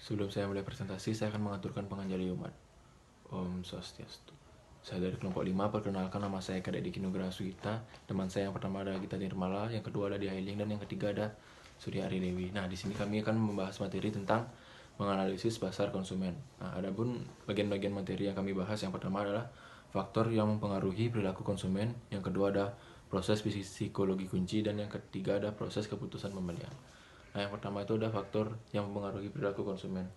Sebelum saya mulai presentasi, saya akan mengaturkan penganjali umat. Om Swastiastu. Saya dari kelompok 5, perkenalkan nama saya Kadek Diki Nugraha Suhita. Teman saya yang pertama ada Gita Nirmala, yang kedua ada Dia Ailing, dan yang ketiga ada Surya Ari Dewi. Nah, di sini kami akan membahas materi tentang menganalisis pasar konsumen. Nah, adapun bagian-bagian materi yang kami bahas, yang pertama adalah faktor yang mempengaruhi perilaku konsumen, yang kedua ada proses psikologi kunci, dan yang ketiga ada proses keputusan pembelian. Nah, yang pertama itu ada faktor yang mempengaruhi perilaku konsumen.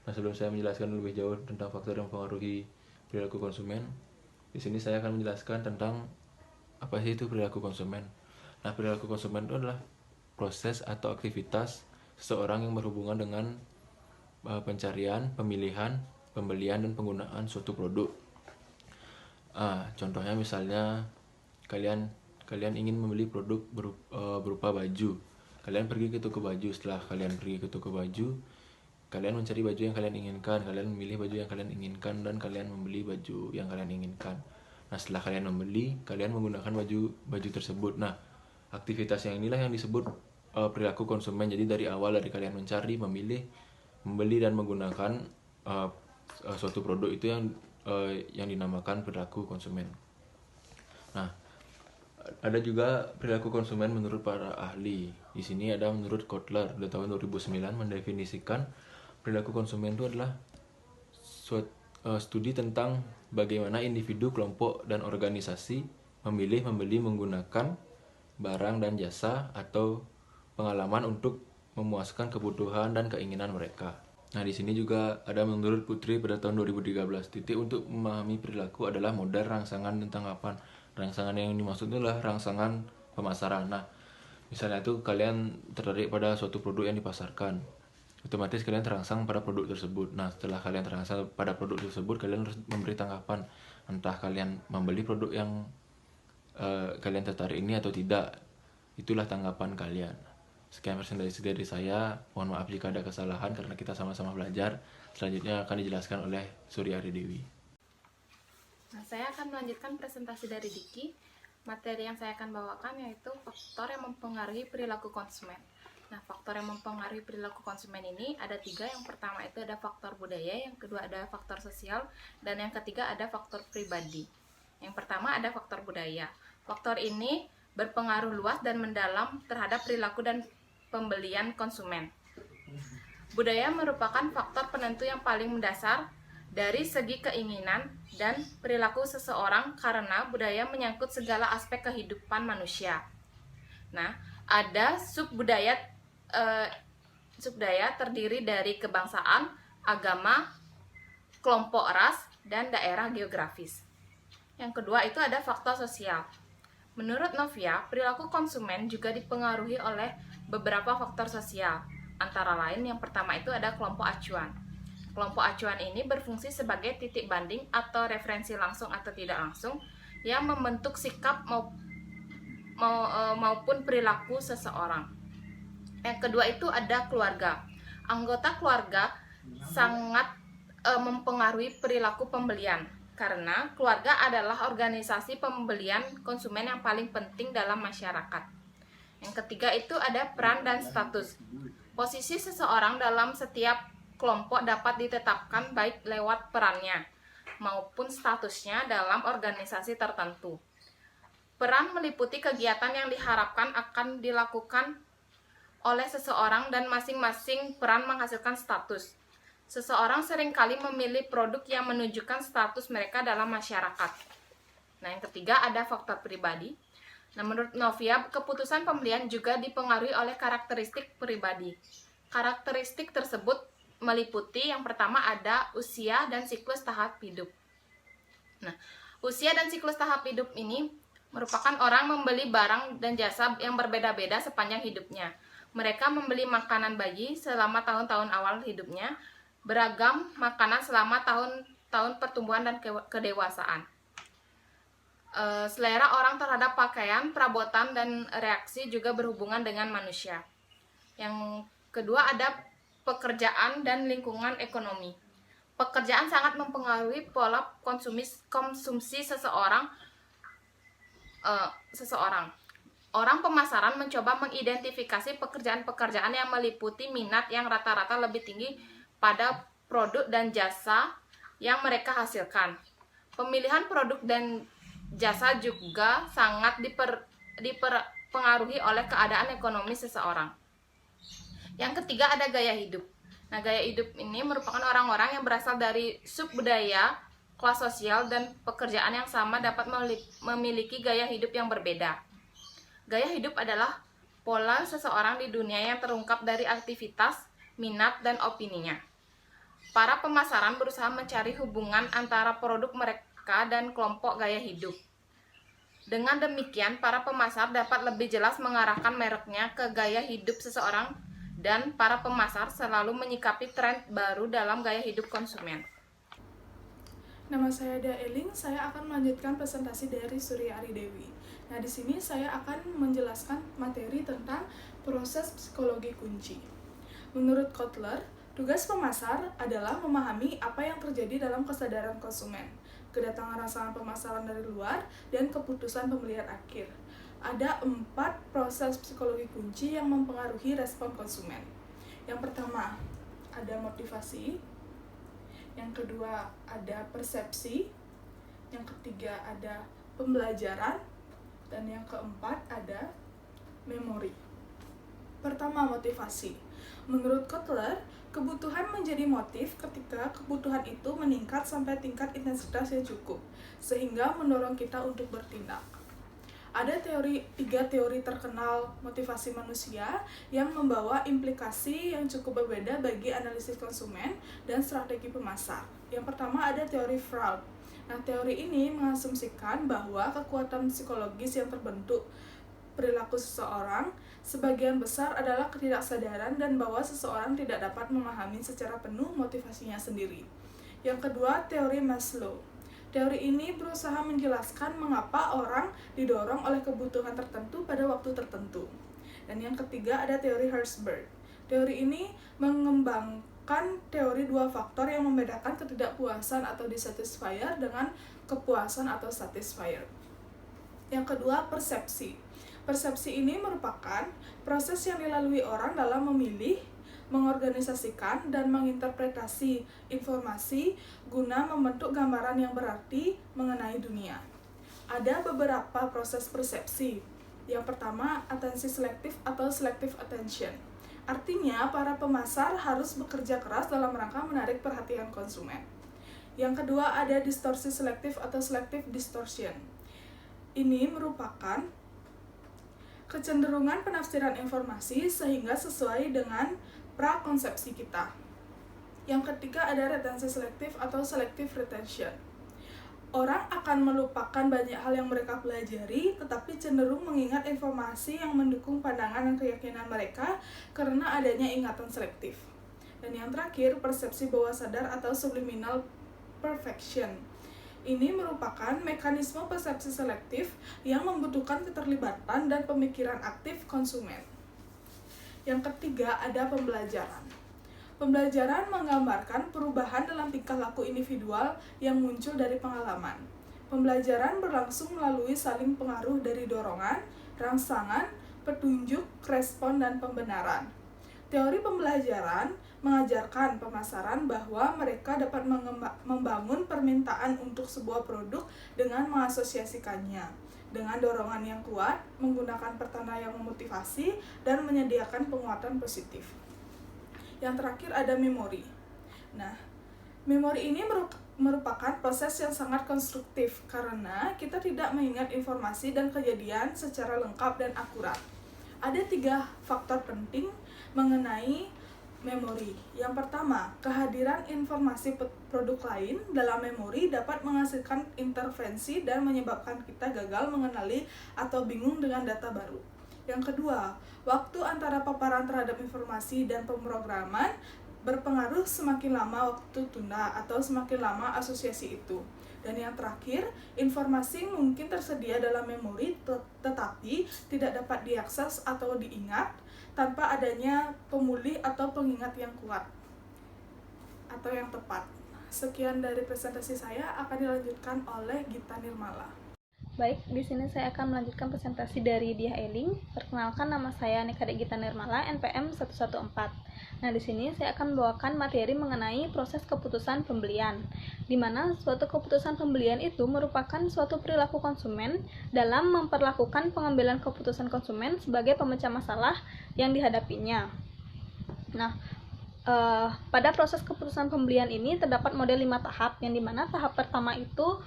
Nah, sebelum saya menjelaskan lebih jauh tentang faktor yang mempengaruhi perilaku konsumen, di sini saya akan menjelaskan tentang apa sih itu perilaku konsumen. Nah, perilaku konsumen itu adalah proses atau aktivitas seseorang yang berhubungan dengan pencarian, pemilihan, pembelian, dan penggunaan suatu produk. Contohnya misalnya kalian ingin membeli produk berupa baju. Kalian pergi ke toko baju. Setelah kalian pergi ke toko baju, kalian mencari baju yang kalian inginkan, kalian memilih baju yang kalian inginkan, dan kalian membeli baju yang kalian inginkan. Nah, setelah kalian membeli, kalian menggunakan baju tersebut. Nah, aktivitas yang inilah yang disebut perilaku konsumen. Jadi dari awal, dari kalian mencari, memilih, membeli, dan menggunakan suatu produk, itu yang dinamakan perilaku konsumen. Nah, ada juga perilaku konsumen menurut para ahli. Di sini ada menurut Kotler pada tahun 2009 mendefinisikan perilaku konsumen itu adalah studi tentang bagaimana individu, kelompok, dan organisasi memilih, membeli, menggunakan barang dan jasa atau pengalaman untuk memuaskan kebutuhan dan keinginan mereka. Nah, di sini juga ada menurut Putri pada tahun 2013. Titik untuk memahami perilaku adalah model rangsangan tanggapan. Rangsangan yang dimaksud adalah rangsangan pemasaran. Nah, misalnya itu kalian tertarik pada suatu produk yang dipasarkan, otomatis kalian terangsang pada produk tersebut. Nah, setelah kalian terangsang pada produk tersebut, kalian harus memberi tanggapan, entah kalian membeli produk yang kalian tertarik ini atau tidak. Itulah tanggapan kalian. Sekian presentasi dari saya. Mohon maaf jika ada kesalahan karena kita sama-sama belajar. Selanjutnya akan dijelaskan oleh Surya Ari Dewi. Nah, saya akan melanjutkan presentasi dari Diki. Materi yang saya akan bawakan yaitu faktor yang mempengaruhi perilaku konsumen. Nah, faktor yang mempengaruhi perilaku konsumen ini ada 3. Yang pertama itu ada faktor budaya, yang kedua ada faktor sosial, dan yang ketiga ada faktor pribadi. Yang pertama ada faktor budaya. Faktor ini berpengaruh luas dan mendalam terhadap perilaku dan pembelian konsumen. Budaya merupakan faktor penentu yang paling mendasar dari segi keinginan dan perilaku seseorang karena budaya menyangkut segala aspek kehidupan manusia. Nah, ada subbudaya terdiri dari kebangsaan, agama, kelompok ras, dan daerah geografis. Yang kedua itu ada faktor sosial. Menurut Novia, perilaku konsumen juga dipengaruhi oleh beberapa faktor sosial. Antara lain yang pertama itu ada kelompok acuan. Kelompok acuan ini berfungsi sebagai titik banding atau referensi langsung atau tidak langsung yang membentuk sikap maupun perilaku seseorang. Yang kedua itu ada keluarga. Anggota keluarga sangat mempengaruhi perilaku pembelian karena keluarga adalah organisasi pembelian konsumen yang paling penting dalam masyarakat. Yang ketiga itu ada peran dan status. Posisi seseorang dalam setiap kelompok dapat ditetapkan baik lewat perannya maupun statusnya dalam organisasi tertentu. Peran meliputi kegiatan yang diharapkan akan dilakukan oleh seseorang dan masing-masing peran menghasilkan status. Seseorang seringkali memilih produk yang menunjukkan status mereka dalam masyarakat. Nah, yang ketiga ada faktor pribadi. Nah, menurut Novia, keputusan pembelian juga dipengaruhi oleh karakteristik pribadi. Karakteristik tersebut meliputi yang pertama ada usia dan siklus tahap hidup. Nah, usia dan siklus tahap hidup ini merupakan orang membeli barang dan jasa yang berbeda-beda sepanjang hidupnya. Mereka membeli makanan bayi selama tahun-tahun awal hidupnya, beragam makanan selama tahun-tahun pertumbuhan dan kedewasaan. Selera orang terhadap pakaian, perabotan, dan reaksi juga berhubungan dengan manusia. Yang kedua ada pekerjaan dan lingkungan ekonomi. Pekerjaan sangat mempengaruhi pola konsumsi seseorang. Orang pemasaran mencoba mengidentifikasi pekerjaan-pekerjaan yang meliputi minat yang rata-rata lebih tinggi pada produk dan jasa yang mereka hasilkan. Pemilihan produk dan jasa juga sangat dipengaruhi oleh keadaan ekonomi seseorang. Yang ketiga ada gaya hidup. Nah, gaya hidup ini merupakan orang-orang yang berasal dari subbudaya, kelas sosial, dan pekerjaan yang sama dapat memiliki gaya hidup yang berbeda. Gaya hidup adalah pola seseorang di dunia yang terungkap dari aktivitas, minat, dan opininya. Para pemasaran berusaha mencari hubungan antara produk mereka dan kelompok gaya hidup. Dengan demikian, para pemasar dapat lebih jelas mengarahkan mereknya ke gaya hidup seseorang, dan para pemasar selalu menyikapi tren baru dalam gaya hidup konsumen. Nama saya Dea Eling, saya akan melanjutkan presentasi dari Surya Ari Dewi. Nah, di sini saya akan menjelaskan materi tentang proses psikologi kunci. Menurut Kotler, tugas pemasar adalah memahami apa yang terjadi dalam kesadaran konsumen, kedatangan rangsangan pemasaran dari luar, dan keputusan pembelian akhir. Ada 4 proses psikologi kunci yang mempengaruhi respon konsumen. Yang pertama, ada motivasi. Yang kedua ada persepsi, yang ketiga ada pembelajaran, dan yang keempat ada memori. Pertama, motivasi. Menurut Kotler, kebutuhan menjadi motif ketika kebutuhan itu meningkat sampai tingkat intensitas yang cukup, sehingga mendorong kita untuk bertindak. Ada 3 teori terkenal motivasi manusia yang membawa implikasi yang cukup berbeda bagi analisis konsumen dan strategi pemasar. Yang pertama ada teori Freud. Nah, teori ini mengasumsikan bahwa kekuatan psikologis yang terbentuk perilaku seseorang sebagian besar adalah ketidaksadaran dan bahwa seseorang tidak dapat memahami secara penuh motivasinya sendiri. Yang kedua, teori Maslow. Teori ini berusaha menjelaskan mengapa orang didorong oleh kebutuhan tertentu pada waktu tertentu. Dan yang ketiga ada teori Herzberg. Teori ini mengembangkan teori 2 faktor yang membedakan ketidakpuasan atau dissatisfier dengan kepuasan atau satisfier. Yang kedua, persepsi. Persepsi ini merupakan proses yang dilalui orang dalam memilih, mengorganisasikan, dan menginterpretasi informasi guna membentuk gambaran yang berarti mengenai dunia. Ada beberapa proses persepsi. Yang pertama, atensi selektif atau selective attention. Artinya, para pemasar harus bekerja keras dalam rangka menarik perhatian konsumen. Yang kedua, ada distorsi selektif atau selective distortion. Ini merupakan kecenderungan penafsiran informasi sehingga sesuai dengan prakonsepsi kita. Yang ketiga ada retensi selektif atau selective retention. Orang akan melupakan banyak hal yang mereka pelajari, tetapi cenderung mengingat informasi yang mendukung pandangan dan keyakinan mereka karena adanya ingatan selektif. Dan yang terakhir, persepsi bawah sadar atau subliminal perfection. Ini merupakan mekanisme persepsi selektif yang membutuhkan keterlibatan dan pemikiran aktif konsumen. Yang ketiga ada pembelajaran. Pembelajaran menggambarkan perubahan dalam tingkah laku individual yang muncul dari pengalaman. Pembelajaran berlangsung melalui saling pengaruh dari dorongan, rangsangan, petunjuk, respon, dan pembenaran. Teori pembelajaran mengajarkan pemasaran bahwa mereka dapat membangun permintaan untuk sebuah produk dengan mengasosiasikannya dengan dorongan yang kuat, menggunakan pertanda yang memotivasi, dan menyediakan penguatan positif. Yang terakhir ada memori. Nah, memori ini merupakan proses yang sangat konstruktif karena kita tidak mengingat informasi dan kejadian secara lengkap dan akurat. Ada 3 faktor penting mengenai memori. Yang pertama, kehadiran informasi produk lain dalam memori dapat menghasilkan intervensi dan menyebabkan kita gagal mengenali atau bingung dengan data baru. Yang kedua, waktu antara paparan terhadap informasi dan pemrograman berpengaruh semakin lama waktu tunda atau semakin lama asosiasi itu. Dan yang terakhir, informasi mungkin tersedia dalam memori tetapi tidak dapat diakses atau diingat tanpa adanya pemulih atau pengingat yang kuat atau yang tepat. Sekian dari presentasi saya, akan dilanjutkan oleh Gita Nirmala. Baik, di sini saya akan melanjutkan presentasi dari Diah Eling. Perkenalkan, nama saya Nikade Gita Nirmala, NPM 114. Nah, di sini saya akan membawakan materi mengenai proses keputusan pembelian, di mana suatu keputusan pembelian itu merupakan suatu perilaku konsumen dalam memperlakukan pengambilan keputusan konsumen sebagai pemecah masalah yang dihadapinya. Nah, pada proses keputusan pembelian ini terdapat model 5 tahap, yang dimana tahap pertama itu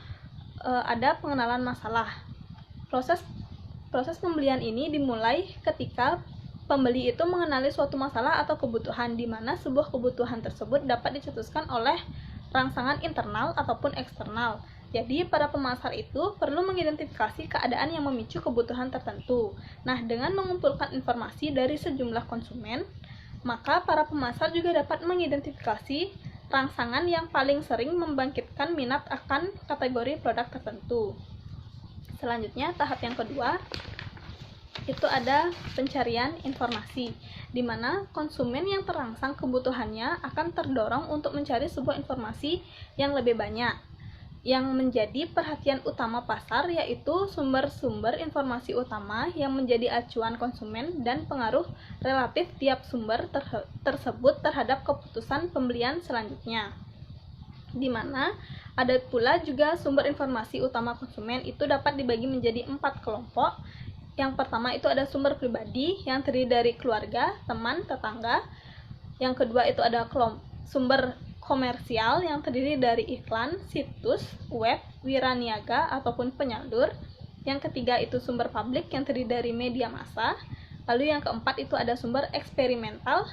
ada pengenalan masalah. Proses pembelian ini dimulai ketika pembeli itu mengenali suatu masalah atau kebutuhan, di mana sebuah kebutuhan tersebut dapat dicetuskan oleh rangsangan internal ataupun eksternal. Jadi, para pemasar itu perlu mengidentifikasi keadaan yang memicu kebutuhan tertentu. Nah, dengan mengumpulkan informasi dari sejumlah konsumen, maka para pemasar juga dapat mengidentifikasi rangsangan yang paling sering membangkitkan minat akan kategori produk tertentu. Selanjutnya, tahap yang kedua itu ada pencarian informasi, di mana konsumen yang terangsang kebutuhannya akan terdorong untuk mencari sebuah informasi yang lebih banyak. Yang menjadi perhatian utama pasar yaitu sumber-sumber informasi utama yang menjadi acuan konsumen dan pengaruh relatif tiap sumber tersebut terhadap keputusan pembelian selanjutnya. Di mana ada pula juga sumber informasi utama konsumen itu dapat dibagi menjadi 4 kelompok. Yang pertama itu ada sumber pribadi yang terdiri dari keluarga, teman, tetangga. Yang kedua itu ada sumber komersial yang terdiri dari iklan, situs, web, wiraniaga, ataupun penyalur. Yang ketiga itu sumber publik yang terdiri dari media massa. Lalu yang keempat itu ada sumber eksperimental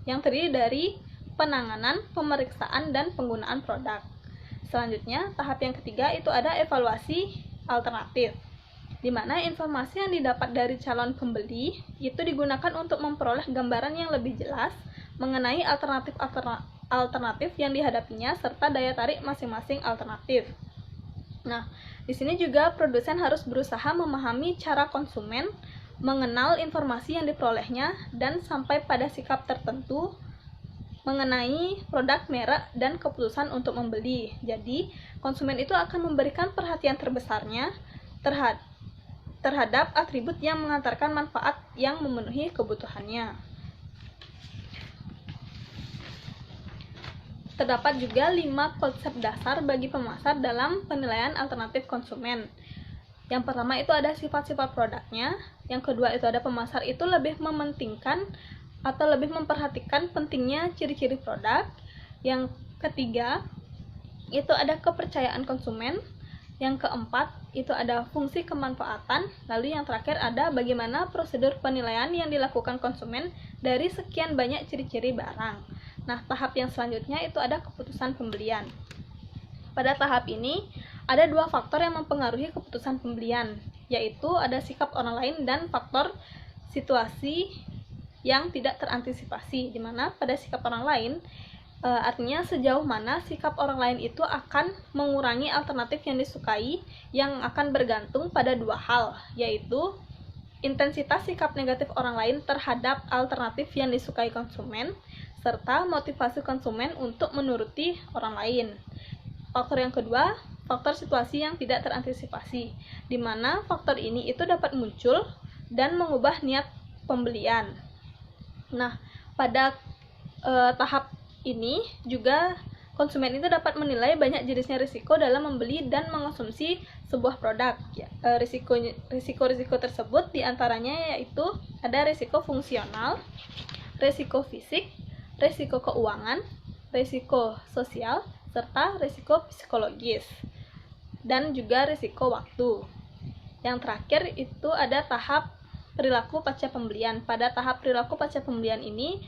yang terdiri dari penanganan, pemeriksaan, dan penggunaan produk. Selanjutnya, tahap yang ketiga itu ada evaluasi alternatif, di mana informasi yang didapat dari calon pembeli itu digunakan untuk memperoleh gambaran yang lebih jelas mengenai alternatif yang dihadapinya serta daya tarik masing-masing alternatif. Nah, di sini juga produsen harus berusaha memahami cara konsumen mengenal informasi yang diperolehnya dan sampai pada sikap tertentu mengenai produk, merek, dan keputusan untuk membeli. Jadi, konsumen itu akan memberikan perhatian terbesarnya terhadap atribut yang mengantarkan manfaat yang memenuhi kebutuhannya. Terdapat juga 5 konsep dasar bagi pemasar dalam penilaian alternatif konsumen. Yang pertama itu ada sifat-sifat produknya. Yang kedua itu ada pemasar itu lebih mementingkan atau lebih memperhatikan pentingnya ciri-ciri produk. Yang ketiga itu ada kepercayaan konsumen. Yang keempat itu ada fungsi kemanfaatan. Lalu yang terakhir ada bagaimana prosedur penilaian yang dilakukan konsumen dari sekian banyak ciri-ciri barang. Nah, tahap yang selanjutnya itu ada keputusan pembelian. Pada tahap ini, ada 2 faktor yang mempengaruhi keputusan pembelian, yaitu ada sikap orang lain dan faktor situasi yang tidak terantisipasi, di mana pada sikap orang lain, artinya sejauh mana sikap orang lain itu akan mengurangi alternatif yang disukai, yang akan bergantung pada 2 hal, yaitu intensitas sikap negatif orang lain terhadap alternatif yang disukai konsumen, serta motivasi konsumen untuk menuruti orang lain. Faktor yang kedua, faktor situasi yang tidak terantisipasi, di mana faktor ini itu dapat muncul dan mengubah niat pembelian. Nah, pada tahap ini juga konsumen itu dapat menilai banyak jenisnya risiko dalam membeli dan mengonsumsi sebuah produk. Risiko-risiko tersebut diantaranya yaitu ada risiko fungsional, risiko fisik, risiko keuangan, risiko sosial, serta risiko psikologis, dan juga risiko waktu. Yang terakhir itu ada tahap perilaku pasca pembelian. Pada tahap perilaku pasca pembelian ini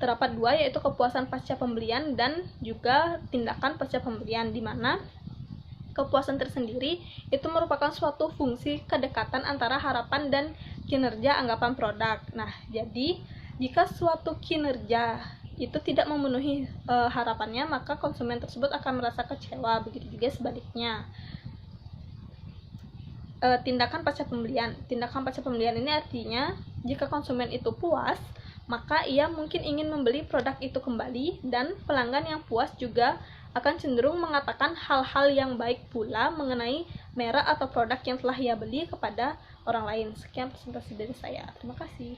terdapat 2, yaitu kepuasan pasca pembelian dan juga tindakan pasca pembelian, di mana kepuasan tersendiri itu merupakan suatu fungsi kedekatan antara harapan dan kinerja anggapan produk. Nah, jadi jika suatu kinerja itu tidak memenuhi harapannya, maka konsumen tersebut akan merasa kecewa. Begitu juga sebaliknya. Tindakan pasca pembelian. Tindakan pasca pembelian ini artinya jika konsumen itu puas, maka ia mungkin ingin membeli produk itu kembali, dan pelanggan yang puas juga akan cenderung mengatakan hal-hal yang baik pula mengenai merek atau produk yang telah ia beli kepada orang lain. Sekian presentasi dari saya. Terima kasih.